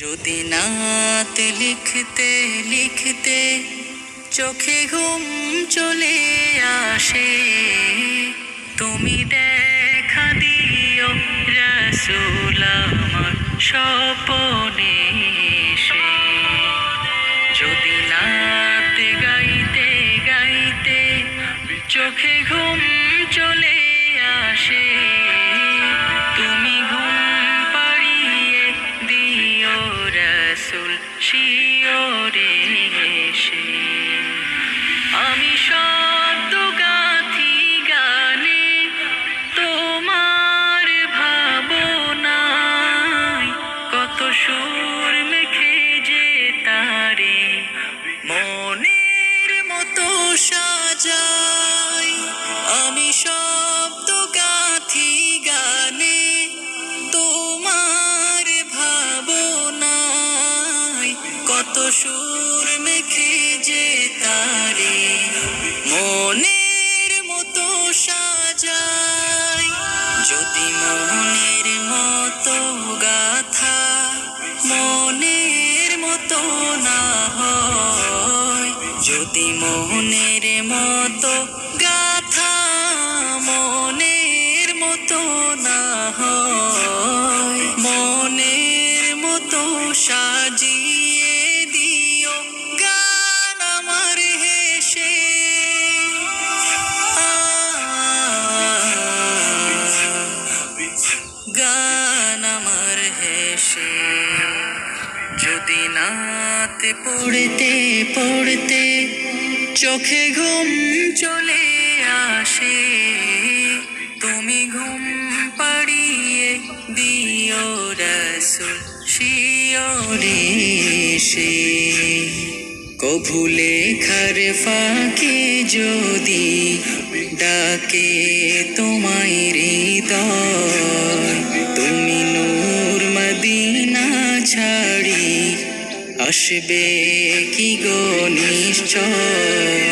যদি নাত লিখতে লিখতে চোখে ঘুম চলে আসে, তুমি দেখা দিও রাসূল আমার স্বপনে এসে। যদি নাত গাইতে গাইতে চোখে ঘুম চলে আসে, তুমি ঘুম পাড়িয়ে দিও রাসূল শিয়রে এসে। আমি শব্দ গাথি গানে তোমার ভাবনায়, কত সুর মেখে যে তারে মনের মতো সাজাই। আমি শব্দ গাথি গানে তোমার ভাবনায়, কত সুর মেখে যে তারে মনের মতো সাজাই। যদি মনের মতো গাথা মনের মতো না হয়, যদি মনের মতো গাথা মনের মতো না হয়, মনের মতো সাজিয়ে দিও গান আমার হেসে। গান আমার হেসে। যদি নাত পড়তে পড়তে চোখে ঘুম চলে আসে, তুমি ঘুম পাড়িয়ে দিও রাসূল শিয়রে এসে। কভু লেখার ফাঁকে যদি ডাকে তোমায় হৃদয়, তুমি নূর মদিনা ছাড়ি আসবে কি গো নিশ্চয়।